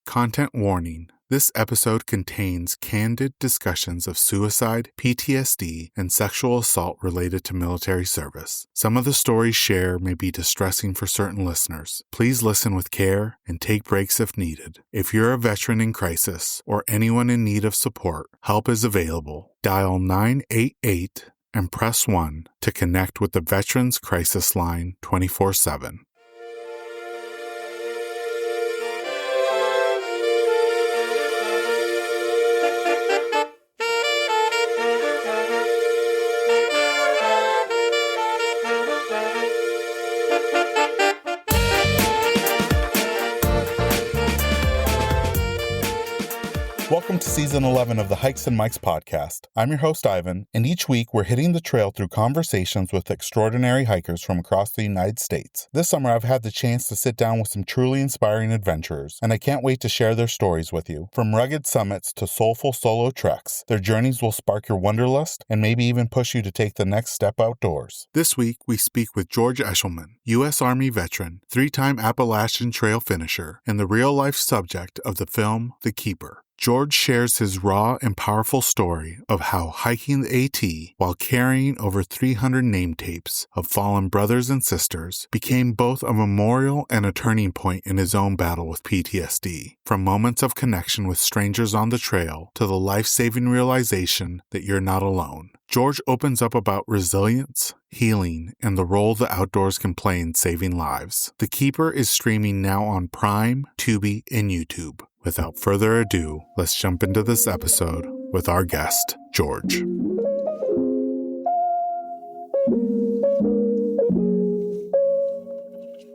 Content warning. This episode contains candid discussions of suicide, PTSD, and sexual assault related to military service. Some of the stories shared may be distressing for certain listeners. Please listen with care and take breaks if needed. If you're a veteran in crisis or anyone in need of support, help is available. Dial 988 and press 1 to connect with the Veterans Crisis Line 24/7. Welcome to Season 11 of the Hikes and Mikes podcast. I'm your host, Ivan, and each week we're hitting the trail through conversations with extraordinary hikers from across the United States. This summer, I've had the chance to sit down with some truly inspiring adventurers, and I can't wait to share their stories with you. From rugged summits to soulful solo treks, their journeys will spark your wanderlust and maybe even push you to take the next step outdoors. This week, we speak with George Eshelman, U.S. Army veteran, 3-time Appalachian Trail finisher, and the real-life subject of the film The Keeper. George shares his raw and powerful story of how hiking the AT while carrying over 300 name tapes of fallen brothers and sisters became both a memorial and a turning point in his own battle with PTSD. From moments of connection with strangers on the trail to the life-saving realization that you're not alone. George opens up about resilience, healing, and the role the outdoors can play in saving lives. The Keeper is streaming now on Prime, Tubi, and YouTube. Without further ado, let's jump into this episode with our guest, George.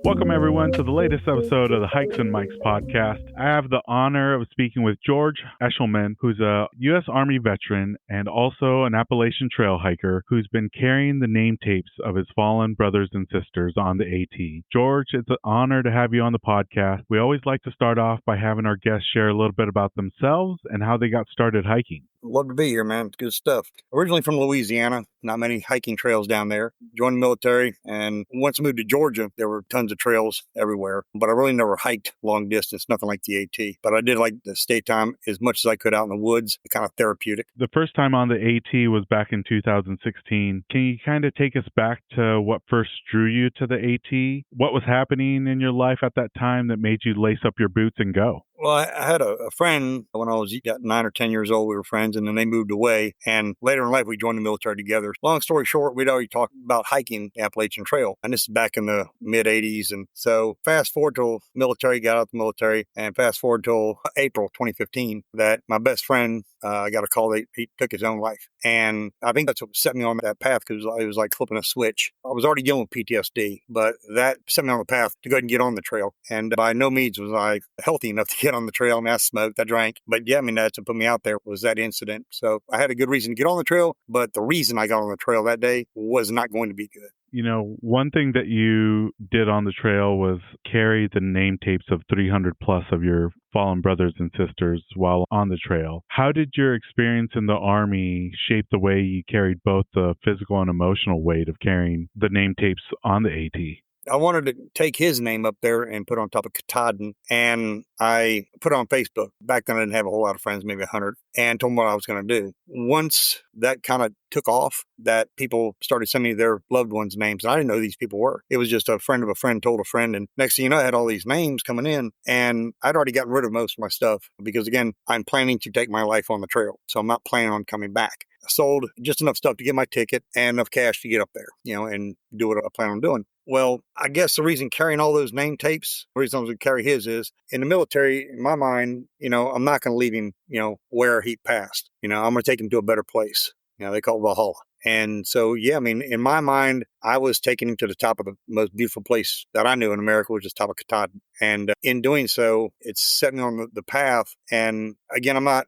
Welcome, everyone, to the latest episode of the Hikes and Mikes podcast. I have the honor of speaking with George Eshelman, who's a U.S. Army veteran and also an Appalachian Trail hiker who's been carrying the name tapes of his fallen brothers and sisters on the AT. George, it's an honor to have you on the podcast. We always like to start off by having our guests share a little bit about themselves and how they got started hiking. Love to be here, man. It's good stuff. Originally from Louisiana, not many hiking trails down there. Joined the military, and once I moved to Georgia, there were tons of trails everywhere. But I really never hiked long distance, nothing like the AT. But I did like the stay time as much as I could out in the woods, kind of therapeutic. The first time on the AT was back in 2016. Can you kind of take us back to what first drew you to the AT? What was happening in your life at that time that made you lace up your boots and go? Well, I had a friend when I was 9 or 10 years old. We were friends, and then they moved away. And later in life, we joined the military together. Long story short, we'd already talked about hiking the Appalachian Trail. And this is back in the mid-'80s. And so fast forward till military, got out the military, and fast forward till April 2015, that my best friend got a call that he took his own life. And I think that's what set me on that path, because it was like flipping a switch. I was already dealing with PTSD, but that set me on the path to go ahead and get on the trail. And by no means was I healthy enough to get on the trail. I mean, I smoked, I drank, but yeah, I mean, that's what put me out there was that incident. So I had a good reason to get on the trail, but the reason I got on the trail that day was not going to be good. You know, one thing that you did on the trail was carry the name tapes of 300 plus of your fallen brothers and sisters while on the trail. How did your experience in the Army shape the way you carried both the physical and emotional weight of carrying the name tapes on the AT? I wanted to take his name up there and put on top of Katahdin, and I put it on Facebook. Back then, I didn't have a whole lot of friends, maybe 100, and told them what I was going to do. Once that kind of took off, that people started sending me their loved ones' names, and I didn't know who these people were. It was just a friend of a friend told a friend, and next thing you know, I had all these names coming in, and I'd already gotten rid of most of my stuff because, again, I'm planning to take my life on the trail, so I'm not planning on coming back. I sold just enough stuff to get my ticket and enough cash to get up there, and do what I plan on doing. Well, I guess the reason carrying all those name tapes, the reason I was going to carry his is, in the military, in my mind, I'm not going to leave him, where he passed. I'm going to take him to a better place. They call it Valhalla. And so, yeah, I mean, in my mind, I was taking him to the top of the most beautiful place that I knew in America, which is top of Katahdin. And in doing so, it's set me on the path. And again, I'm not,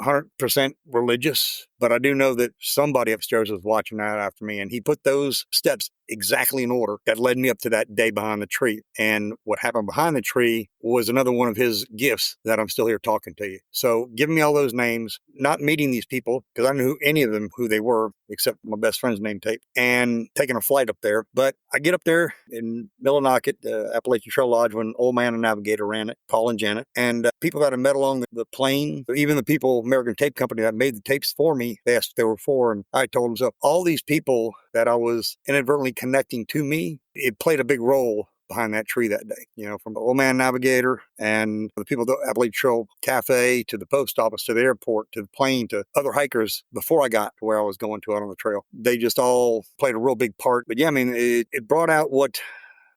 100% religious, but I do know that somebody upstairs was watching that after me. And he put those steps exactly in order that led me up to that day behind the tree. And what happened behind the tree was another one of his gifts that I'm still here talking to you. So giving me all those names, not meeting these people, because I knew any of them who they were, except my best friend's name tape, and taking a flight up there. But I get up there in Millinocket, Appalachian Trail Lodge, when Old Man and Navigator ran it, Paul and Janet. And people that I met along the plane, even the people, American Tape Company that made the tapes for me, they asked what they were for. And I told them, so all these people that I was inadvertently connecting to me, it played a big role behind that tree that day, from the Old Man Navigator and the people at the Appalachian Trail Cafe to the post office to the airport to the plane to other hikers before I got to where I was going to out on the trail. They just all played a real big part. But yeah, I mean, it brought out what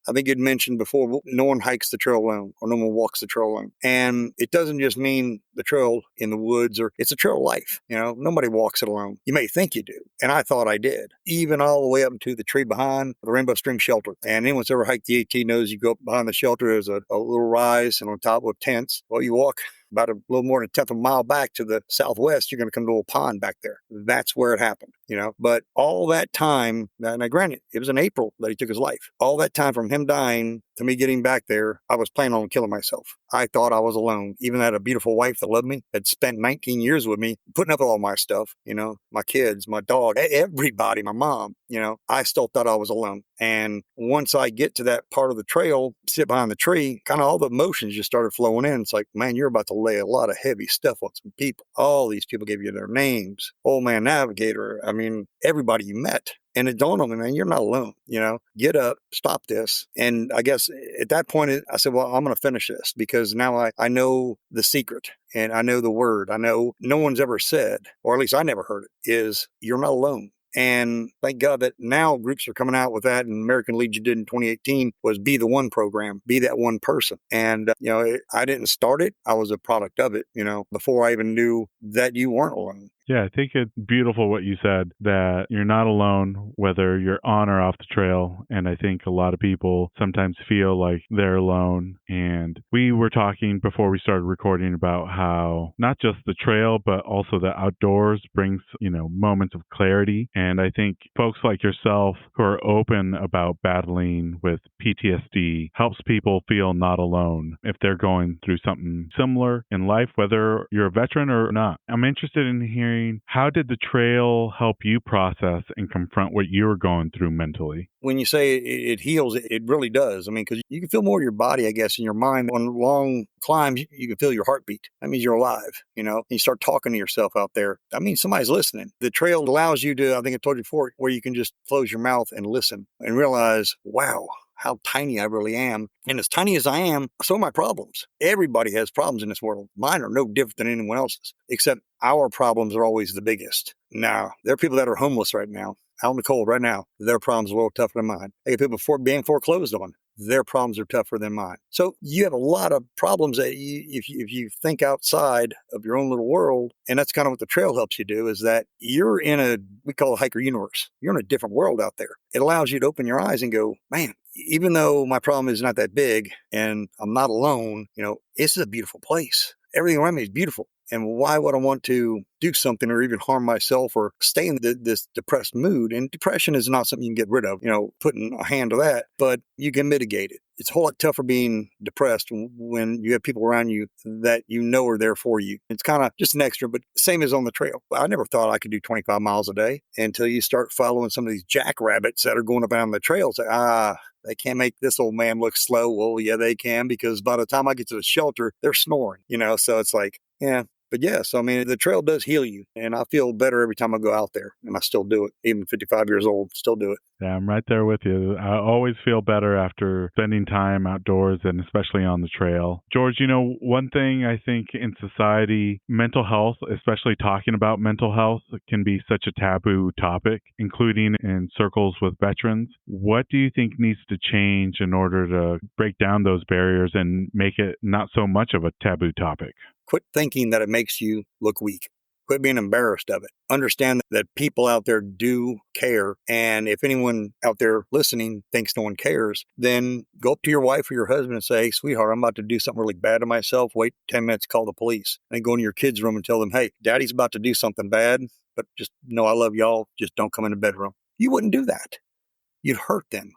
I think you'd mentioned before, no one hikes the trail alone or no one walks the trail alone. And it doesn't just mean the trail in the woods, or it's a trail of life. Nobody walks it alone. You may think you do. And I thought I did, even all the way up to the tree behind the Rainbow Stream Shelter. And anyone who's ever hiked the AT knows you go up behind the shelter, there's a little rise and on top with tents. Well, you walk about a little more than a tenth of a mile back to the southwest, you're going to come to a pond back there. That's where it happened, But all that time, now granted, it was in April that he took his life. All that time from him dying to me getting back there, I was planning on killing myself. I thought I was alone. Even I had a beautiful wife that loved me, had spent 19 years with me, putting up with all my stuff, my kids, my dog, everybody, my mom, I still thought I was alone. And once I get to that part of the trail, sit behind the tree, kind of all the emotions just started flowing in. It's like, man, you're about to lay a lot of heavy stuff on some people. All these people gave you their names. Old Man Navigator. I mean, everybody you met. And it dawned on me, man, you're not alone. Get up, stop this. And I guess at that point, I said, well, I'm going to finish this because now I know the secret and I know the word. I know no one's ever said, or at least I never heard it, is you're not alone. And thank God that now groups are coming out with that. And American Legion did in 2018 was Be the One program, be that one person. And, I didn't start it. I was a product of it, before I even knew that you weren't alone. Yeah, I think it's beautiful what you said, that you're not alone, whether you're on or off the trail. And I think a lot of people sometimes feel like they're alone. And we were talking before we started recording about how not just the trail, but also the outdoors brings, moments of clarity. And I think folks like yourself who are open about battling with PTSD helps people feel not alone if they're going through something similar in life, whether you're a veteran or not. I'm interested in hearing, how did the trail help you process and confront what you were going through mentally? When you say it heals, it really does. I mean, because you can feel more of your body, I guess, in your mind. On long climbs, you can feel your heartbeat. That means you're alive, and you start talking to yourself out there. I mean, somebody's listening. The trail allows you to, I think I told you before, where you can just close your mouth and listen and realize, wow, how tiny I really am. And as tiny as I am, so are my problems. Everybody has problems in this world. Mine are no different than anyone else's, except our problems are always the biggest. Now, there are people that are homeless right now, out in the cold right now. Their problems are a little tougher than mine. They get people being foreclosed on. Their problems are tougher than mine. So you have a lot of problems that if you think outside of your own little world, and that's kind of what the trail helps you do, is that you're in we call it hiker universe. You're in a different world out there. It allows you to open your eyes and go, man, even though my problem is not that big and I'm not alone, this is a beautiful place. Everything around me is beautiful. And why would I want to do something or even harm myself or stay in this depressed mood? And depression is not something you can get rid of, putting a hand to that, but you can mitigate it. It's a whole lot tougher being depressed when you have people around you that are there for you. It's kind of just an extra, but same as on the trail. I never thought I could do 25 miles a day until you start following some of these jackrabbits that are going up on the trails. They can't make this old man look slow. Well, yeah, they can, because by the time I get to the shelter, they're snoring, so it's like, yeah. But yes, I mean, the trail does heal you, and I feel better every time I go out there, and I still do it. Even 55 years old, still do it. Yeah, I'm right there with you. I always feel better after spending time outdoors, and especially on the trail. George, one thing I think in society, mental health, especially talking about mental health, can be such a taboo topic, including in circles with veterans. What do you think needs to change in order to break down those barriers and make it not so much of a taboo topic? Quit thinking that it makes you look weak. Quit being embarrassed of it. Understand that people out there do care. And if anyone out there listening thinks no one cares, then go up to your wife or your husband and say, hey, sweetheart, I'm about to do something really bad to myself. Wait 10 minutes, call the police. And go in your kids' room and tell them, hey, daddy's about to do something bad, but just know I love y'all. Just don't come in the bedroom. You wouldn't do that. You'd hurt them.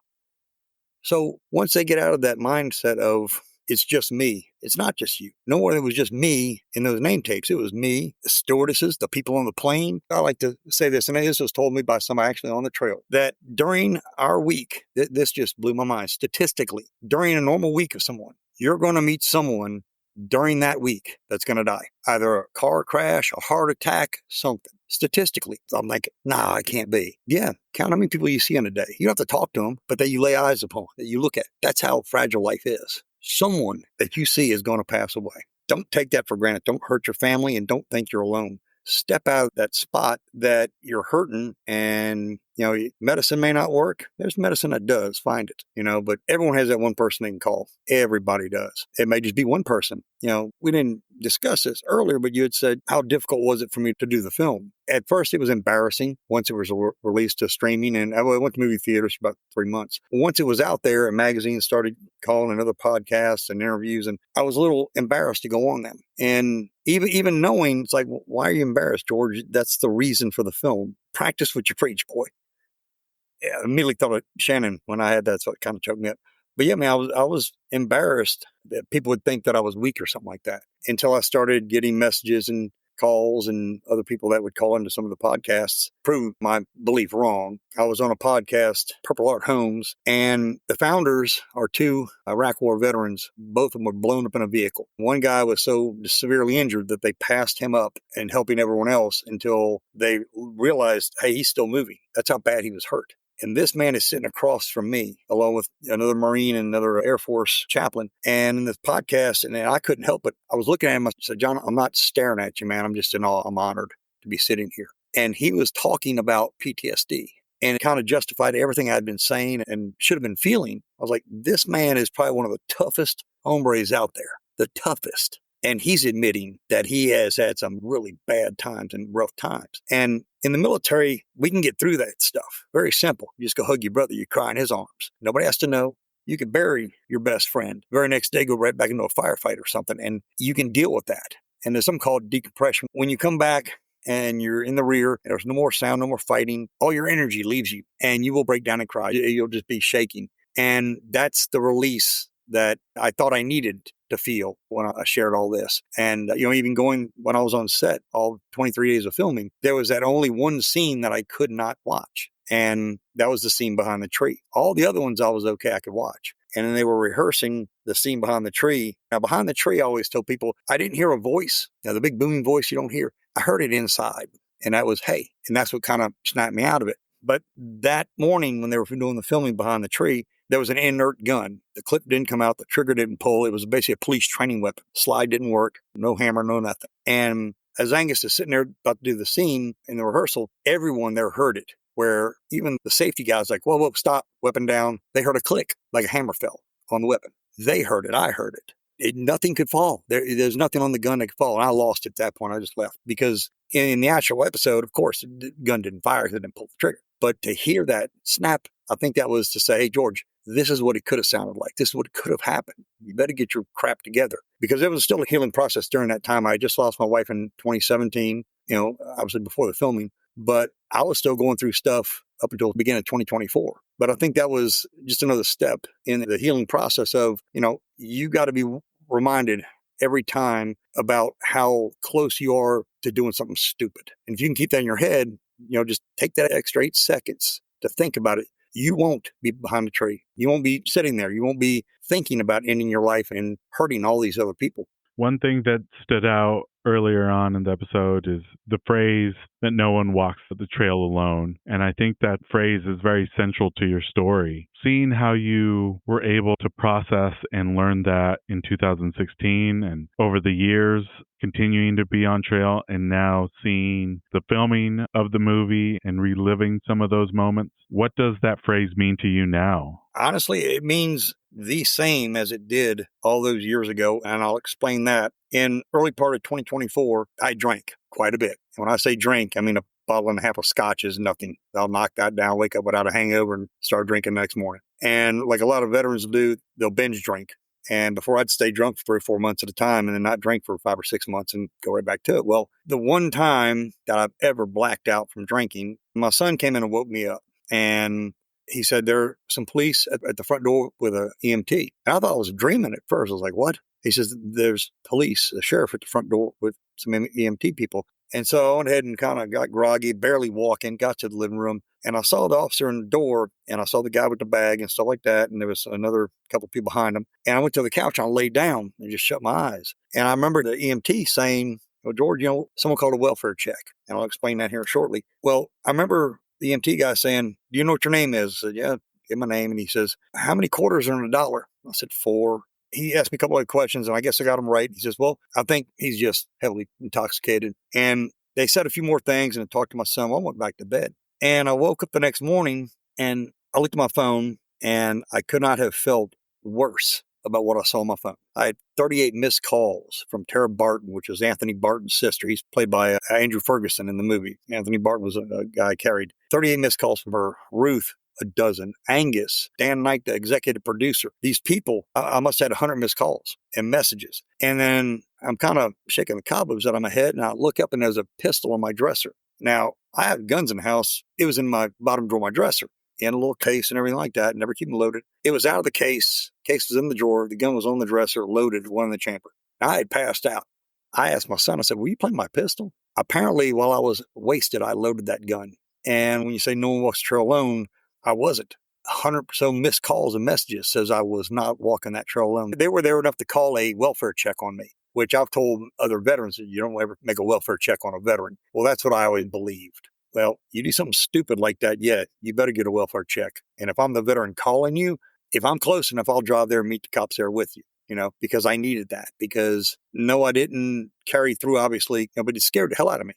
So once they get out of that mindset of it's just me. It's not just you. No more, it was just me in those name tapes. It was me, the stewardesses, the people on the plane. I like to say this, and this was told me by somebody actually on the trail, that during our week, this just blew my mind. Statistically, during a normal week of someone, you're going to meet someone during that week that's going to die. Either a car crash, a heart attack, something. Statistically, I'm like, nah, it can't be. Yeah, count how many people you see in a day. You don't have to talk to them, but that you lay eyes upon, that you look at. That's how fragile life is. Someone that you see is going to pass away. Don't take that for granted. Don't hurt your family and don't think you're alone. Step out of that spot that you're hurting, and medicine may not work. There's medicine that does. Find it, but everyone has that one person they can call. Everybody does. It may just be one person. We didn't discuss this earlier, but you had said, how difficult was it for me to do the film? At first, it was embarrassing once it was released to streaming, and I went to movie theaters for about 3 months. Once it was out there, and magazines started calling and other podcasts and interviews, and I was a little embarrassed to go on them. And even knowing, it's like, why are you embarrassed, George? That's the reason for the film. Practice what you preach, boy. Yeah, I immediately thought of Shannon when I had that, so it kind of choked me up. But yeah, man, I was embarrassed that people would think that I was weak or something like that until I started getting messages and calls and other people that would call into some of the podcasts prove my belief wrong. I was on a podcast, Purple Heart Homes, and the founders are two Iraq War veterans. Both of them were blown up in a vehicle. One guy was so severely injured that they passed him up and helping everyone else until they realized, hey, he's still moving. That's how bad he was hurt. And this man is sitting across from me, along with another Marine and another Air Force chaplain. And in this podcast, and I couldn't help it. I was looking at him. I said, John, I'm not staring at you, man. I'm just in awe. I'm honored to be sitting here. And he was talking about PTSD and it kind of justified everything I'd been saying and should have been feeling. I was like, this man is probably one of the toughest hombres out there, the toughest. And he's admitting that he has had some really bad times and rough times. And in the military, we can get through that stuff. Very simple. You just go hug your brother. You cry in his arms. Nobody has to know. You can bury your best friend. The very next day, go right back into a firefight or something. And you can deal with that. And there's something called decompression. When you come back and you're in the rear, there's no more sound, no more fighting. All your energy leaves you and you will break down and cry. You'll just be shaking. And that's the release that I thought I needed to feel when I shared all this. And, even going when I was on set, all 23 days of filming, there was that only one scene that I could not watch. And that was the scene behind the tree. All the other ones I was okay, I could watch. And then they were rehearsing the scene behind the tree. Now, behind the tree, I always tell people, I didn't hear a voice. Now, the big booming voice you don't hear, I heard it inside. And that was, hey. And that's what kind of snapped me out of it. But that morning when they were doing the filming behind the tree, there was an inert gun. The clip didn't come out. The trigger didn't pull. It was basically a police training weapon. Slide didn't work. No hammer, no nothing. And as Angus is sitting there about to do the scene in the rehearsal, everyone there heard it, where even the safety guys like, whoa, stop, weapon down. They heard a click, like a hammer fell on the weapon. They heard it. I heard it. Nothing could fall. There's nothing on the gun that could fall. And I lost it at that point. I just left because in the actual episode, of course, the gun didn't fire. It didn't pull the trigger. But to hear that snap, I think that was to say, hey, George, this is what it could have sounded like. This is what could have happened. You better get your crap together. Because it was still a healing process during that time. I just lost my wife in 2017, obviously before the filming. But I was still going through stuff up until the beginning of 2024. But I think that was just another step in the healing process of, you got to be reminded every time about how close you are to doing something stupid. And if you can keep that in your head, just take that extra 8 seconds to think about it. You won't be behind a tree. You won't be sitting there. You won't be thinking about ending your life and hurting all these other people. One thing that stood out earlier on in the episode is the phrase that no one walks the trail alone. And I think that phrase is very central to your story. Seeing how you were able to process and learn that in 2016 and over the years, continuing to be on trail and now seeing the filming of the movie and reliving some of those moments. What does that phrase mean to you now? Honestly, it means the same as it did all those years ago, and I'll explain that. In early part of 2024, I drank quite a bit. And when I say drink, I mean a bottle and a half of scotch is nothing. I'll knock that down, wake up without a hangover, and start drinking the next morning. And like a lot of veterans do, they'll binge drink. And before I'd stay drunk for 3 or 4 months at a time and then not drink for 5 or 6 months and go right back to it. Well, the one time that I've ever blacked out from drinking, my son came in and woke me up. And he said there are some police at the front door with a EMT. And I thought I was dreaming at first. I was like, what? He says, there's police, the sheriff at the front door with some EMT people. And so I went ahead and kind of got groggy, barely walking, got to the living room. And I saw the officer in the door, and I saw the guy with the bag and stuff like that. And there was another couple of people behind him. And I went to the couch and I laid down and just shut my eyes. And I remember the EMT saying, well, George, someone called a welfare check. And I'll explain that here shortly. Well, I remember the EMT guy saying, do you know what your name is? I said, yeah, give my name. And he says, how many quarters are in $1? I said, 4. He asked me a couple of questions, and I guess I got him right. He says, well, I think he's just heavily intoxicated. And they said a few more things, and I talked to my son. Well, I went back to bed. And I woke up the next morning, and I looked at my phone, and I could not have felt worse about what I saw on my phone. I had 38 missed calls from Tara Barton, which was Anthony Barton's sister. He's played by Andrew Ferguson in the movie. Anthony Barton was a guy I carried. 38 missed calls from her. Ruth, a dozen. Angus, Dan Knight, the executive producer. These people, I must have had 100 missed calls and messages. And then I'm kind of shaking the cobwebs out of my head, and I look up, and there's a pistol on my dresser. Now, I have guns in the house. It was in my bottom drawer of my dresser, in a little case and everything like that. Never keep them loaded. It was out of the case. Case was in the drawer. The gun was on the dresser, loaded, one in the chamber. I had passed out. I asked my son, I said, will you play my pistol? Apparently, while I was wasted, I loaded that gun. And when you say no one walks the trail alone, I wasn't. 100 or so missed calls and messages says I was not walking that trail alone. They were there enough to call a welfare check on me, which I've told other veterans that you don't ever make a welfare check on a veteran. Well, that's what I always believed. Well, you do something stupid like that, you better get a welfare check. And if I'm the veteran calling you, if I'm close enough, I'll drive there and meet the cops there with you, because I needed that. Because no, I didn't carry through, obviously, but it scared the hell out of me.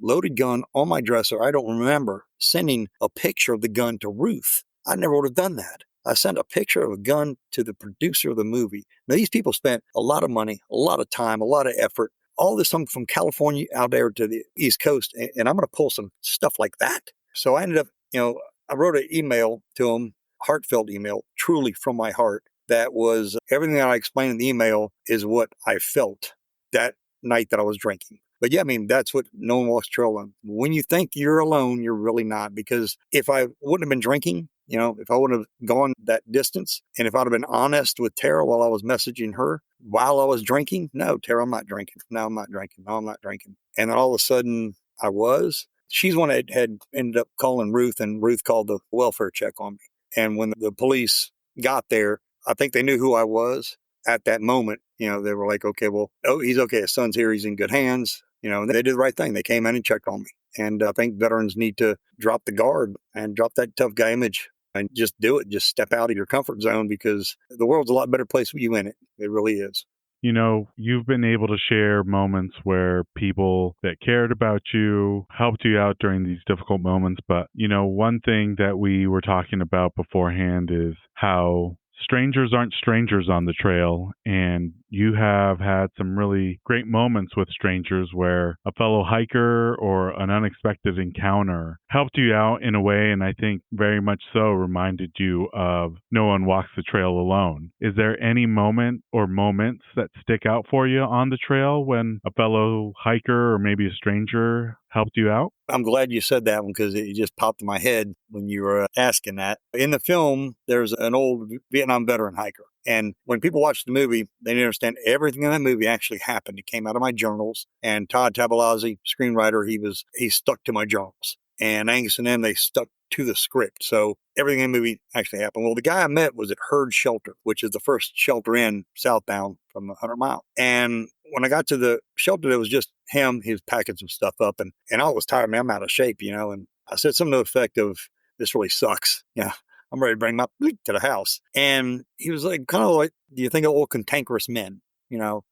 Loaded gun on my dresser. I don't remember sending a picture of the gun to Ruth. I never would have done that. I sent a picture of a gun to the producer of the movie. Now, these people spent a lot of money, a lot of time, a lot of effort. All this from California out there to the East Coast, and I'm going to pull some stuff like that. So I ended up, I wrote an email to him, heartfelt email, truly from my heart. That was everything that I explained in the email is what I felt that night that I was drinking. But yeah, I mean, that's what no one walks the trail alone. When you think you're alone, you're really not. Because if I wouldn't have been drinking, if I wouldn't have gone that distance, and if I'd have been honest with Tara while I was messaging her, while I was drinking, no, Tara, I'm not drinking. No, I'm not drinking. No, I'm not drinking. And then all of a sudden I was. She's one that had ended up calling Ruth, and Ruth called the welfare check on me. And when the police got there, I think they knew who I was at that moment. They were like, okay, well, he's okay. His son's here. He's in good hands. And they did the right thing. They came in and checked on me. And I think veterans need to drop the guard and drop that tough guy image and just do it. Just step out of your comfort zone, because the world's a lot better place with you in it. It really is. You've been able to share moments where people that cared about you helped you out during these difficult moments. But, one thing that we were talking about beforehand is how strangers aren't strangers on the trail, and you have had some really great moments with strangers where a fellow hiker or an unexpected encounter helped you out in a way, and I think very much so reminded you of no one walks the trail alone. Is there any moment or moments that stick out for you on the trail when a fellow hiker or maybe a stranger helped you out? I'm glad you said that one, because it just popped in my head when you were asking that. In the film, there's an old Vietnam veteran hiker. And when people watch the movie, they didn't understand everything in that movie actually happened. It came out of my journals. And Todd Tabalazzi, screenwriter, he stuck to my journals. And Angus and them, they stuck to the script. So everything in the movie actually happened. Well, the guy I met was at Herd Shelter, which is the first shelter in southbound from 100 Mile. And when I got to the shelter, it was just him. He was packing some stuff up, and I was tired, man. I'm out of shape, and I said something to the effect of, this really sucks. Yeah, I'm ready to bring my to the house. And he was like, kind of like, do you think of old cantankerous men?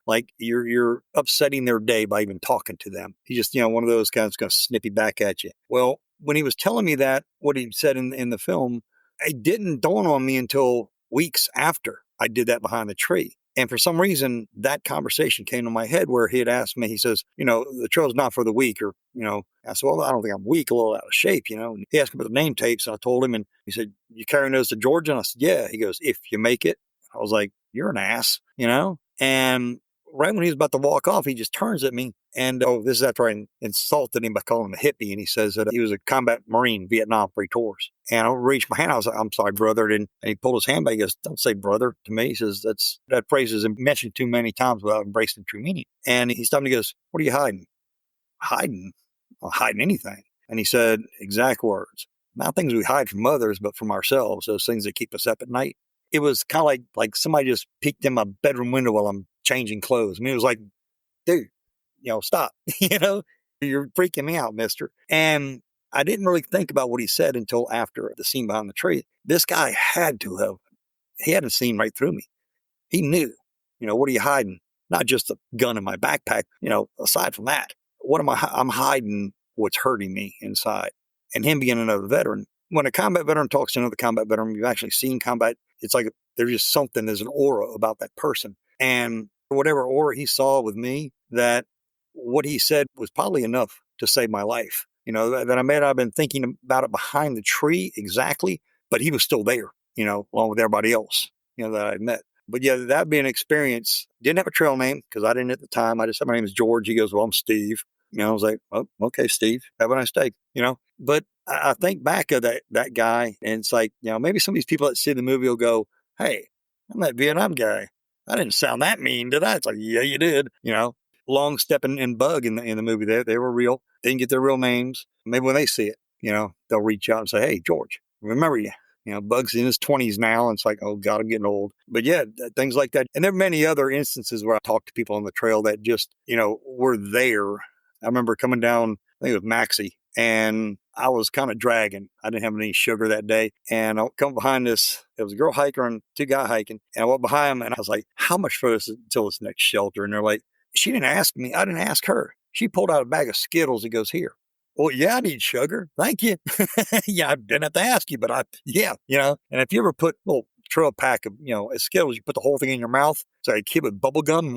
Like you're upsetting their day by even talking to them. He's just, one of those guys that's going to snippy back at you. Well, when he was telling me that, what he said in the film, it didn't dawn on me until weeks after I did that behind the tree. And for some reason, that conversation came to my head where he had asked me, he says, the trail's not for the weak, or, I said, well, I don't think I'm weak, a little out of shape, And he asked me about the name tapes, and I told him, and he said, you carrying those to Georgia? And I said, yeah. He goes, if you make it. I was like, you're an ass, And right when he was about to walk off, he just turns at me. And, this is after I insulted him by calling him a hippie. And he says that he was a combat Marine, Vietnam, 3 tours. And I reached my hand. I was like, I'm sorry, brother. And he pulled his hand back. He goes, don't say brother to me. He says, that phrase is mentioned too many times without embracing the true meaning. And he stopped and he goes, what are you hiding? Hiding? I'm not hiding anything. And he said, exact words, not things we hide from others, but from ourselves, those things that keep us up at night. It was kind of like somebody just peeked in my bedroom window while I'm changing clothes. I mean, it was like, dude, stop, you're freaking me out, mister. And I didn't really think about what he said until after the scene behind the tree. This guy he hadn't seen right through me. He knew, what are you hiding? Not just the gun in my backpack, aside from that, I'm hiding what's hurting me inside. And him being another veteran, when a combat veteran talks to another combat veteran, you've actually seen combat, it's like there's just something, there's an aura about that person. And whatever aura he saw with me, that what he said was probably enough to save my life. That I may not have been thinking about it behind the tree exactly, but he was still there, along with everybody else, that I met. But yeah, that'd be an experience. Didn't have a trail name because I didn't at the time. I just said, my name is George. He goes, well, I'm Steve. I was like, oh, okay, Steve, have a nice day, But I think back of that guy, and it's like, maybe some of these people that see the movie will go, hey, I'm that Vietnam guy. I didn't sound that mean, did I? It's like, yeah, you did. Long Step and Bug in the movie there, they were real. They didn't get their real names. Maybe when they see it, they'll reach out and say, hey, George, remember you. Bug's in his 20s now, and it's like, oh, God, I'm getting old. But yeah, things like that. And there are many other instances where I talked to people on the trail that just, were there. I remember coming down, I think it was Maxie, and I was kind of dragging. I didn't have any sugar that day. And I come behind this, it was a girl hiker and 2 guy hiking. And I went behind them and I was like, how much further is it until this next shelter? And they're like, she didn't ask me. I didn't ask her. She pulled out a bag of Skittles and goes, here. Well, yeah, I need sugar. Thank you. Yeah, I didn't have to ask you, but And if you ever put a little trail pack of, Skittles, you put the whole thing in your mouth. So you keep it bubble gum,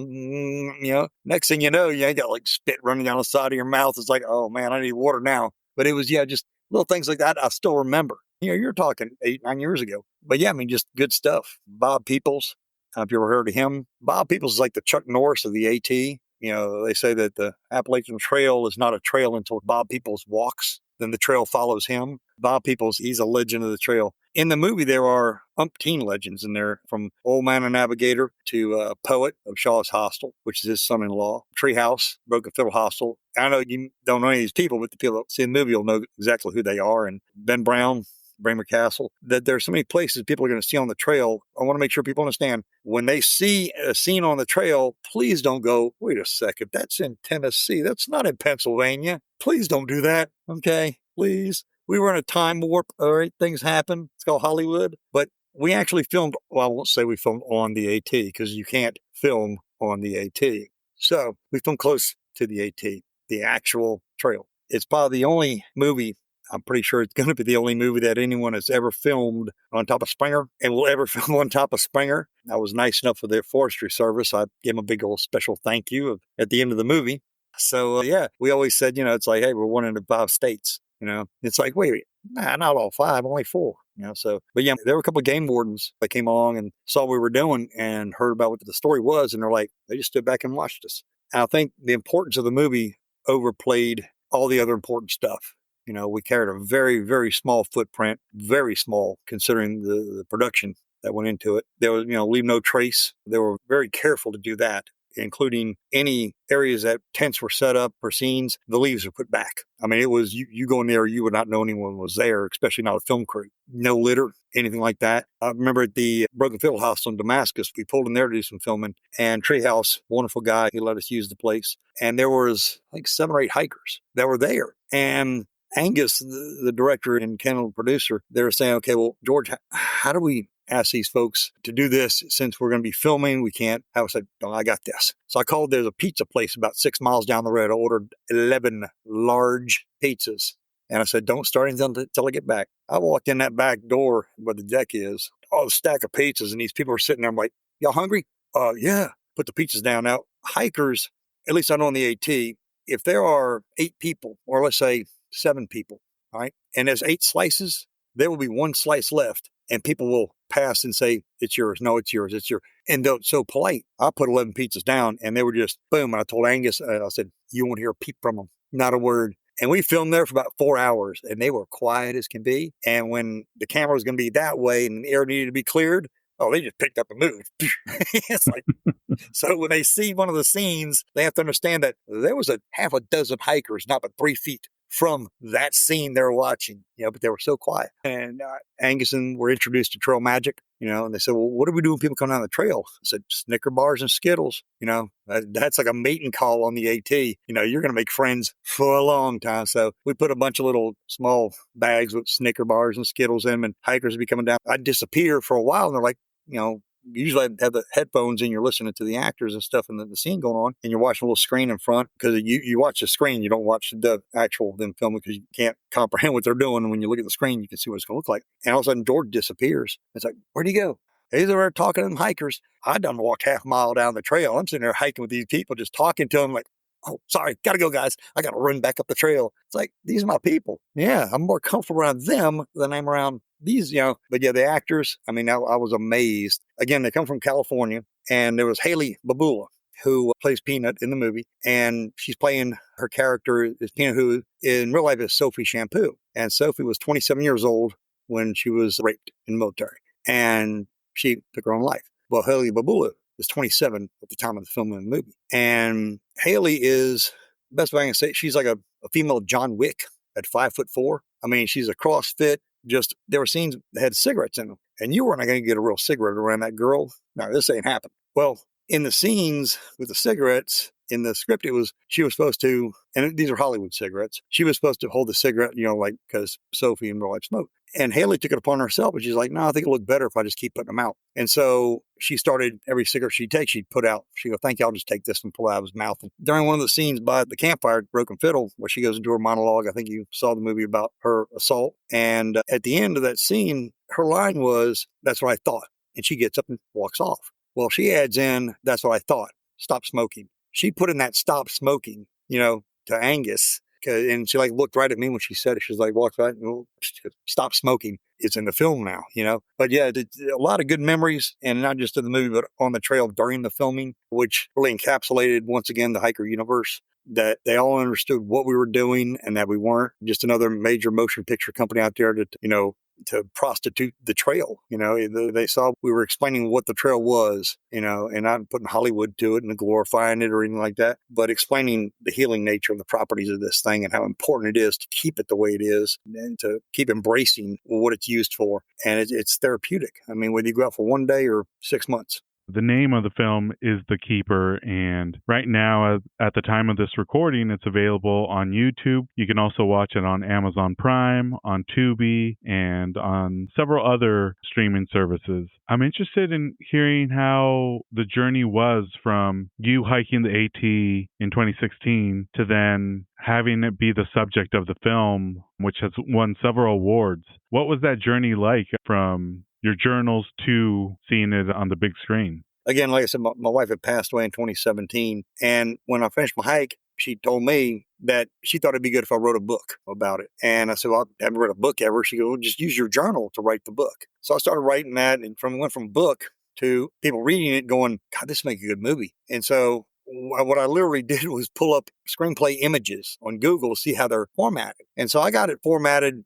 next thing you know, you got like spit running down the side of your mouth. It's like, oh man, I need water now. But it was, just little things like that. I still remember, you're talking 8, 9 years ago, but yeah, I mean, just good stuff. Bob Peoples. If you ever heard of him, Bob Peoples is like the Chuck Norris of the AT. They say that the Appalachian Trail is not a trail until Bob Peoples walks. Then the trail follows him. Bob Peoples, he's a legend of the trail. In the movie, there are umpteen legends in there, from Old Man and Navigator to Poet of Shaw's Hostel, which is his son-in-law, Treehouse, Broken Fiddle Hostel. I know you don't know any of these people, but the people that see the movie will know exactly who they are. And Ben Brown, Bramer Castle, that there's so many places people are going to see on the trail. I want to make sure people understand, when they see a scene on the trail, please don't go, wait a second, that's in Tennessee. That's not in Pennsylvania. Please don't do that. Okay, please. We were in a time warp. All right, things happen. It's called Hollywood. But we actually filmed, well, I won't say we filmed on the AT because you can't film on the AT. So we filmed close to the AT, the actual trail. It's probably the only movie, I'm pretty sure it's going to be the only movie that anyone has ever filmed on top of Springer and will ever film on top of Springer. I was nice enough for their Forestry Service. I gave them a big old special thank you at the end of the movie. So, we always said, it's like, hey, we're one in the 5 states. It's like, wait, not all 5, only 4. But yeah, there were a couple of game wardens that came along and saw what we were doing and heard about what the story was. And they're like, they just stood back and watched us. And I think the importance of the movie overplayed all the other important stuff. We carried a very, very small footprint, very small considering the production that went into it. There was, leave no trace. They were very careful to do that, including any areas that tents were set up for scenes, the leaves were put back. I mean, it was, you go in there, you would not know anyone was there, especially not a film crew. No litter, anything like that. I remember at the Broken Fiddle House in Damascus, we pulled in there to do some filming, and Treehouse, wonderful guy, he let us use the place. And there was like 7 or 8 hikers that were there. And Angus, the director and Kendall, the producer, they were saying, okay, well, George, how do we ask these folks to do this since we're going to be filming? We can't. I said, oh, I got this. So I called, there's a pizza place about 6 miles down the road. I ordered 11 large pizzas. And I said, don't start anything until I get back. I walked in that back door where the deck is, all the stack of pizzas, and these people are sitting there. I'm like, y'all hungry? Yeah. Put the pizzas down. Now, hikers, at least I know on the AT, if there are 8 people, or let's say 7 people, all right, and there's 8 slices, there will be 1 slice left. and people will pass and say, it's yours. No, it's yours. It's yours. And they're so polite. I put 11 pizzas down and they were just, boom. And I told Angus, I said, you won't hear a peep from them. Not a word. And we filmed there for about 4 hours and they were quiet as can be. And when the camera was going to be that way and the air needed to be cleared, oh, they just picked up and moved. It's like, so when they see one of the scenes, they have to understand that there was a half a dozen hikers, not but 3 feet from that scene they're watching, but they were so quiet. And Angus and were introduced to trail magic, and they said, well, what do we do when people come down the trail? I said, Snicker bars and Skittles, that's like a mating call on the AT. You're going to make friends for a long time. So we put a bunch of little small bags with Snicker bars and Skittles in them, and hikers would be coming down. I'd disappear for a while, and they're like, usually I have the headphones and you're listening to the actors and stuff and the scene going on, and you're watching a little screen in front because you watch the screen. You don't watch the actual them filming because you can't comprehend what they're doing. And when you look at the screen, you can see what it's going to look like. And all of a sudden, George disappears. It's like, where'd he go? He's over there talking to them hikers. I done walked half a mile down the trail. I'm sitting there hiking with these people, just talking to them like, oh, sorry, got to go, guys. I got to run back up the trail. It's like, these are my people. Yeah, I'm more comfortable around them than I'm around these, But yeah, the actors, I was amazed. Again, they come from California, and there was Haley Babula, who plays Peanut in the movie, and she's playing her character is Peanut, who in real life is Sophie Shampoo. And Sophie was 27 years old when she was raped in the military, and she took her own life. Well, Haley Babula was 27 at the time of the filming of the movie. And Haley is, best way I can say, she's like a female John Wick at 5'4". She's a CrossFit. Just, there were scenes that had cigarettes in them. And you were not going to get a real cigarette around that girl. No, this ain't happened. Well, in the scenes with the cigarettes, in the script, she was supposed to, and these are Hollywood cigarettes, she was supposed to hold the cigarette, because Sophie in real life smoked. And Haley took it upon herself, and she's like, no, I think it'll look better if I just keep putting them out. And so she started, every cigarette she'd take, she'd put out. She'd go, thank you, I'll just take this and pull it out of his mouth. And during one of the scenes by the campfire, Broken Fiddle, where she goes into her monologue, I think you saw the movie about her assault. And at the end of that scene, her line was, that's what I thought. And she gets up and walks off. Well, she adds in, that's what I thought, stop smoking. She put in that stop smoking, to Angus. And she looked right at me when she said it. She's like, walked right, stop smoking. It's in the film now, But yeah, a lot of good memories, and not just in the movie, but on the trail during the filming, which really encapsulated, once again, the hiker universe, that they all understood what we were doing and that we weren't just another major motion picture company out there to prostitute the trail. They saw we were explaining what the trail was, and not putting Hollywood to it and glorifying it or anything like that, but explaining the healing nature of the properties of this thing and how important it is to keep it the way it is and to keep embracing what it's used for. And it's therapeutic. Whether you go out for 1 day or 6 months. The name of the film is The Keeper, and right now, at the time of this recording, it's available on YouTube. You can also watch it on Amazon Prime, on Tubi, and on several other streaming services. I'm interested in hearing how the journey was from you hiking the AT in 2016 to then having it be the subject of the film, which has won several awards. What was that journey like from your journals to seeing it on the big screen? Again, like I said, my wife had passed away in 2017. And when I finished my hike, she told me that she thought it'd be good if I wrote a book about it. And I said, well, I haven't read a book ever. She goes, well, just use your journal to write the book. So I started writing that, and went from book to people reading it going, God, this makes a good movie. And so what I literally did was pull up screenplay images on Google to see how they're formatted. And so I got it formatted,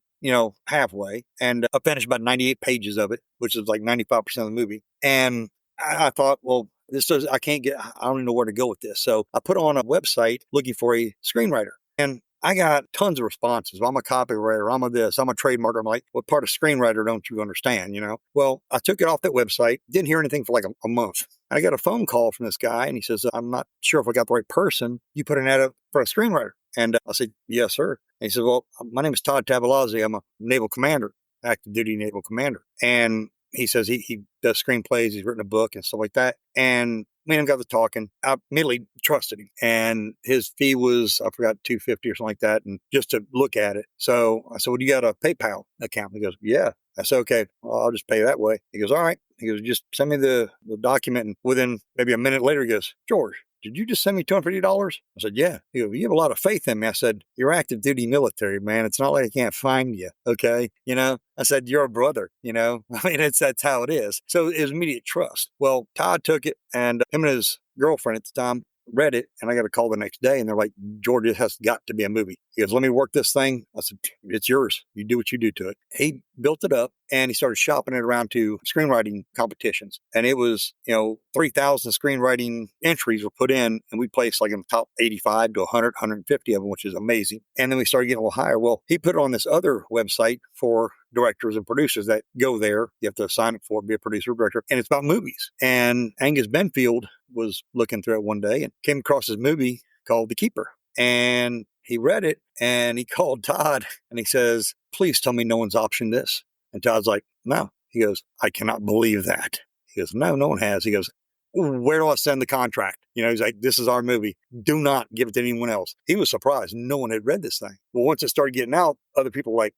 halfway, and I finished about 98 pages of it, which is like 95% of the movie. And I thought, well, I don't even know where to go with this. So I put on a website looking for a screenwriter, and I got tons of responses. Well, I'm a copywriter. I'm a this. I'm a trademarker. I'm like, what part of screenwriter don't you understand? Well, I took it off that website. Didn't hear anything for like a month. I got a phone call from this guy, and he says, I'm not sure if I got the right person. You put an ad up for a screenwriter. And I said, yes, sir. And he said, well, my name is Todd Tabalazzi. I'm a naval commander, active duty naval commander. And he says he does screenplays. He's written a book and stuff like that. And me and him got to talking. I immediately trusted him. And his fee was, I forgot, $250 or something like that. And just to look at it. So I said, well, you got a PayPal account? He goes, yeah. I said, okay, well, I'll just pay that way. He goes, all right. He goes, just send me the document. And within maybe a minute later, he goes, George, did you just send me $250? I said, yeah. He goes, you have a lot of faith in me. I said, you're active duty military, man. It's not like I can't find you. Okay. I said, you're a brother, I mean, that's how it is. So it was immediate trust. Well, Todd took it, and him and his girlfriend at the time read it, and I got a call the next day, and they're like, George, it has got to be a movie. He goes, let me work this thing. I said, it's yours. You do what you do to it. He built it up, and he started shopping it around to screenwriting competitions. And it was, 3,000 screenwriting entries were put in, and we placed like in the top 85 to 100, 150 of them, which is amazing. And then we started getting a little higher. Well, he put it on this other website for directors and producers that go there. You have to sign up for it, be a producer or director, and it's about movies. And Angus Benfield was looking through it one day and came across this movie called The Keeper. And he read it, and he called Todd, and he says, please tell me no one's optioned this. And Todd's like, no. He goes, I cannot believe that. He goes, no one has. He goes, where do I send the contract? He's like, this is our movie. Do not give it to anyone else. He was surprised. No one had read this thing. Well, once it started getting out, other people were like,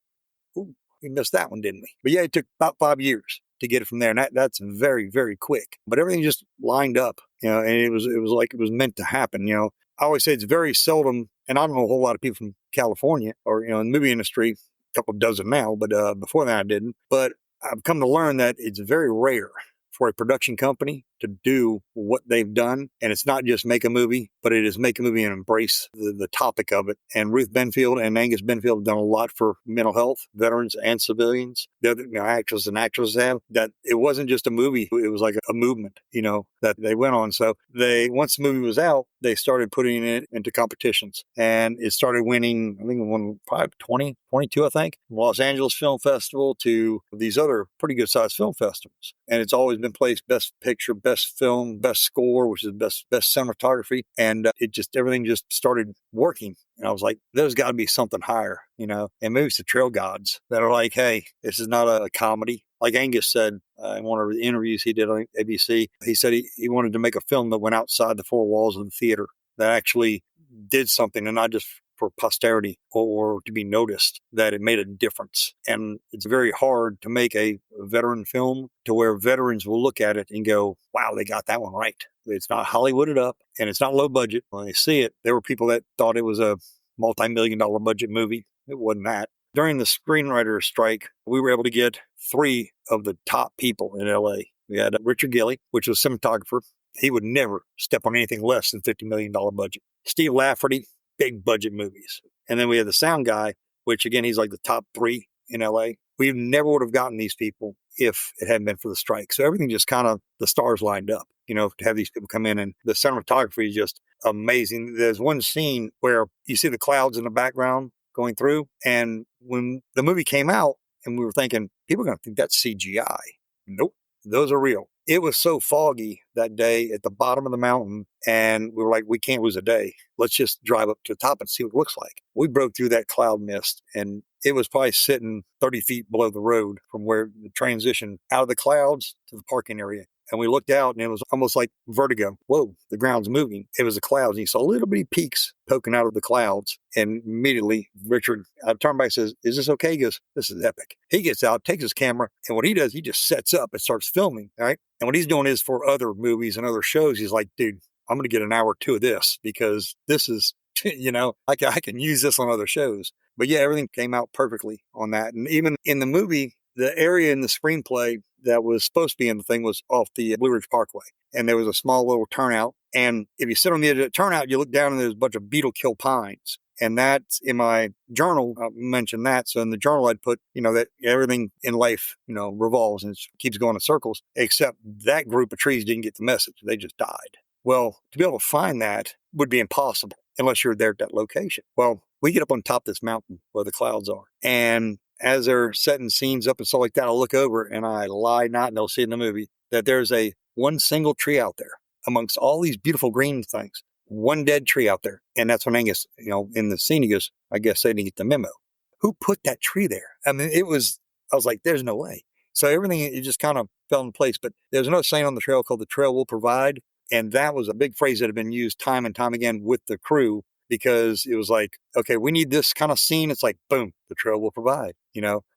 ooh, we missed that one, didn't we? But yeah, it took about 5 years to get it from there. And that's very, very quick. But everything just lined up, and it was like it was meant to happen. I always say it's very seldom, and I don't know a whole lot of people from California or, in the movie industry, a couple dozen now, but before that I didn't. But I've come to learn that it's very rare for a production company to do what they've done. And it's not just make a movie, but it is make a movie and embrace the topic of it. And Ruth Benfield and Angus Benfield have done a lot for mental health, veterans and civilians. The other actors and actresses have that. It wasn't just a movie. It was like a movement, that they went on. So once the movie was out, they started putting it into competitions, and it started winning, I think it won 22, I think, Los Angeles Film Festival to these other pretty good sized film festivals. And it's always been placed best picture, best film, best score, which is best cinematography. And everything just started working. And I was like, there's got to be something higher, and maybe it's the trail gods that are like, hey, this is not a comedy. Like Angus said in one of the interviews he did on ABC, he said he wanted to make a film that went outside the four walls of the theater, that actually did something, and not just for posterity or to be noticed, that it made a difference. And it's very hard to make a veteran film to where veterans will look at it and go, wow, they got that one right. It's not Hollywooded up, and it's not low budget. When they see it, there were people that thought it was a multi-million-dollar budget movie. It wasn't that. During the screenwriter strike, we were able to get 3 of the top people in LA. We had Richard Gilley, which was a cinematographer. He would never step on anything less than $50 million budget. Steve Lafferty, big budget movies. And then we had the sound guy, which again, he's like the top 3 in LA. We never would have gotten these people if it hadn't been for the strike. So everything just kind of, the stars lined up, to have these people come in, and the cinematography is just amazing. There's one scene where you see the clouds in the background going through. And when the movie came out, and we were thinking, people are going to think that's CGI. Nope, those are real. It was so foggy that day at the bottom of the mountain, and we were like, we can't lose a day. Let's just drive up to the top and see what it looks like. We broke through that cloud mist, and it was probably sitting 30 feet below the road from where the transition out of the clouds to the parking area. And we looked out, and it was almost like vertigo. Whoa, the ground's moving. It was the clouds. And you saw little bitty peaks poking out of the clouds. And immediately, Richard, I turned back and says, is this okay? He goes, this is epic. He gets out, takes his camera, and what he does, he just sets up and starts filming, all right? And what he's doing is for other movies and other shows, he's like, dude, I'm going to get an hour or 2 of this, because this is, I can use this on other shows. But yeah, everything came out perfectly on that. And even in the movie, the area in the screenplay that was supposed to be in the thing was off the Blue Ridge Parkway. And there was a small little turnout. And if you sit on the edge of the turnout, you look down and there's a bunch of beetle kill pines. And that's in my journal, I mentioned that. So in the journal, I'd put, that everything in life, revolves and it keeps going in circles, except that group of trees didn't get the message. They just died. Well, to be able to find that would be impossible unless you're there at that location. Well, we get up on top of this mountain where the clouds are. And as they're setting scenes up and stuff like that, I'll look over and I lie not, and they'll see in the movie that there's one single tree out there amongst all these beautiful green things, one dead tree out there. And that's when Angus, in the scene, he goes, I guess they didn't get the memo. Who put that tree there? I mean, I was like, there's no way. So everything, it just kind of fell in place. But there's another saying on the trail called the trail will provide. And that was a big phrase that had been used time and time again with the crew, because it was like, okay, we need this kind of scene. It's like, boom, the trail will provide.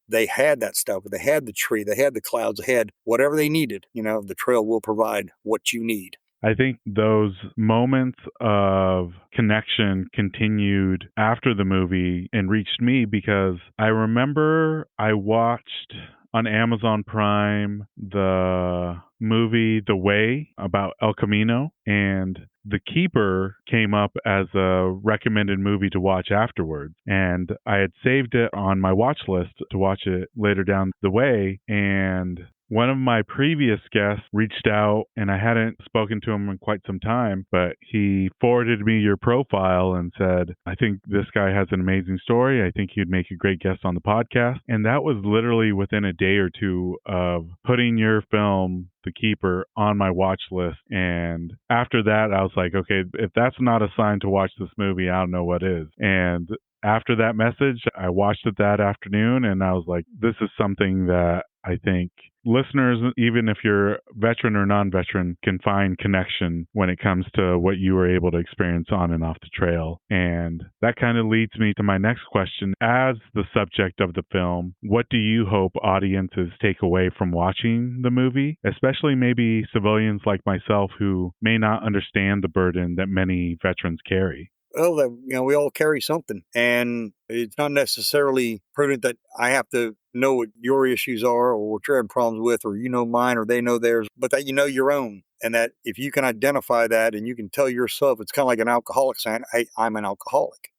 They had that stuff. They had the tree. They had the clouds. They had whatever they needed. The trail will provide what you need. I think those moments of connection continued after the movie and reached me because I remember I watched on Amazon Prime the movie The Way about El Camino, and The Keeper came up as a recommended movie to watch afterwards. And I had saved it on my watch list to watch it later down the way. And one of my previous guests reached out, and I hadn't spoken to him in quite some time, but he forwarded me your profile and said, I think this guy has an amazing story. I think he'd make a great guest on the podcast. And that was literally within a day or two of putting your film, The Keeper, on my watch list. And after that, I was like, okay, if that's not a sign to watch this movie, I don't know what is. And after that message, I watched it that afternoon, and I was like, this is something that I think listeners, even if you're veteran or non-veteran, can find connection when it comes to what you were able to experience on and off the trail. And that kind of leads me to my next question. As the subject of the film, what do you hope audiences take away from watching the movie, especially maybe civilians like myself who may not understand the burden that many veterans carry? Well, we all carry something, and it's not necessarily prudent that I have to know what your issues are or what you're having problems with, or you know mine or they know theirs, but that you know your own. And that if you can identify that and you can tell yourself, it's kind of like an alcoholic saying, hey, I'm an alcoholic,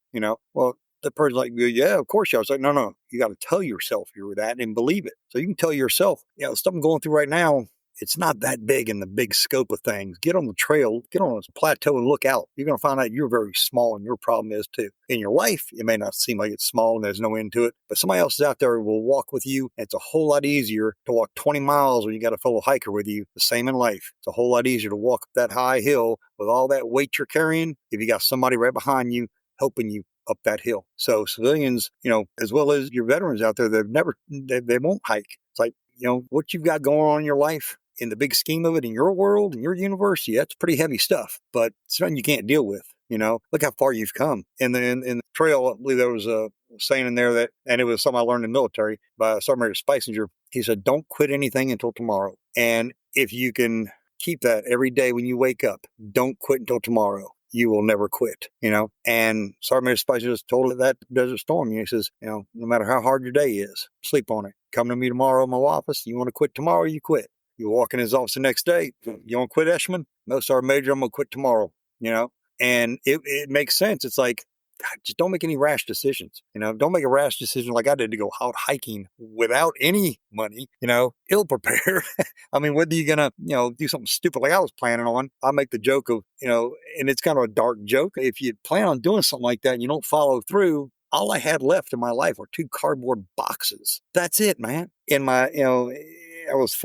Well, the person's like, yeah, of course you are. It's like, no, you got to tell yourself you're that and believe it. So you can tell yourself, stuff I'm going through right now, it's not that big in the big scope of things. Get on the trail, get on a plateau and look out. You're going to find out you're very small and your problem is too. In your life, it may not seem like it's small and there's no end to it, but somebody else is out there who will walk with you. And it's a whole lot easier to walk 20 miles when you got a fellow hiker with you. The same in life. It's a whole lot easier to walk up that high hill with all that weight you're carrying if you got somebody right behind you helping you up that hill. So civilians, as well as your veterans out there, they won't hike. It's like, what you've got going on in your life, in the big scheme of it, in your world, in your universe, yeah, it's pretty heavy stuff, but it's nothing you can't deal with. Look how far you've come. In the trail, I believe there was a saying in there that, and it was something I learned in the military by Sergeant Spicinger. He said, don't quit anything until tomorrow. And if you can keep that every day when you wake up, don't quit until tomorrow. You will never quit, And Sergeant Spicer just told it that Desert Storm. He says, no matter how hard your day is, sleep on it. Come to me tomorrow in my office. You want to quit tomorrow, you quit. You walk in his office the next day. You want to quit, Eshelman? No, Sergeant Major, I'm going to quit tomorrow, And it makes sense. It's like, God, just don't make any rash decisions. Don't make a rash decision like I did to go out hiking without any money, ill prepared. I mean, whether you're going to, do something stupid like I was planning on, I make the joke of, and it's kind of a dark joke. If you plan on doing something like that and you don't follow through, all I had left in my life were 2 cardboard boxes. That's it, man. In my, I was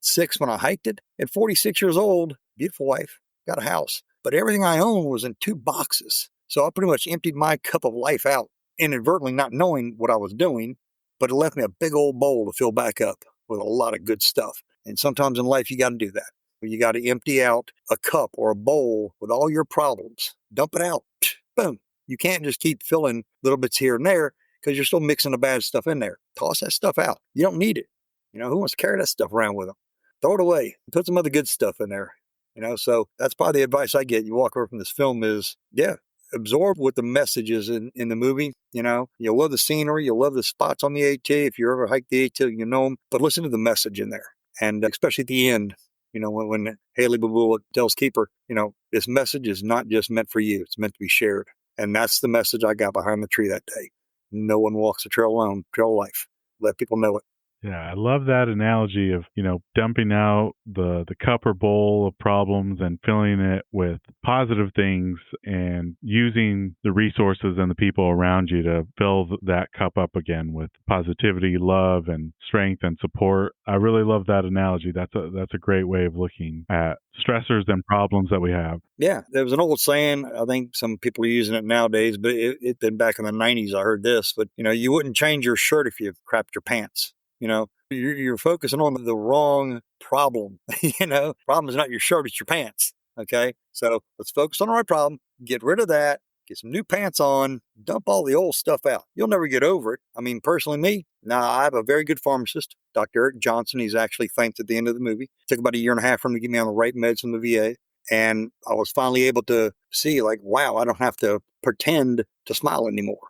6 when I hiked it. At 46 years old, beautiful wife, got a house. But everything I owned was in 2 boxes. So I pretty much emptied my cup of life out, inadvertently not knowing what I was doing, but it left me a big old bowl to fill back up with a lot of good stuff. And sometimes in life, you got to do that. You got to empty out a cup or a bowl with all your problems. Dump it out. Boom. You can't just keep filling little bits here and there because you're still mixing the bad stuff in there. Toss that stuff out. You don't need it. Who wants to carry that stuff around with them? Throw it away. Put some other good stuff in there. So that's probably the advice I get. You walk away from this film is, absorb what the message is in the movie. You'll love the scenery. You'll love the spots on the AT. If you ever hike the AT, you know them. But listen to the message in there. And especially at the end, when Haley Babula tells Keeper, this message is not just meant for you. It's meant to be shared. And that's the message I got behind the tree that day. No one walks the trail alone. Trail life. Let people know it. Yeah, I love that analogy of, dumping out the cup or bowl of problems and filling it with positive things and using the resources and the people around you to fill that cup up again with positivity, love, and strength and support. I really love that analogy. That's a great way of looking at stressors and problems that we have. Yeah, there was an old saying, I think some people are using it nowadays, but it's been back in the 90s I heard this, but, you wouldn't change your shirt if you crapped your pants. You're focusing on the wrong problem. Problem is not your shirt, it's your pants. Okay. So let's focus on the right problem. Get rid of that. Get some new pants on. Dump all the old stuff out. You'll never get over it. I mean, personally, me, now I have a very good pharmacist, Dr. Eric Johnson. He's actually thanked at the end of the movie. It took about 1.5 years for him to get me on the right meds from the VA. And I was finally able to see like, wow, I don't have to pretend to smile anymore.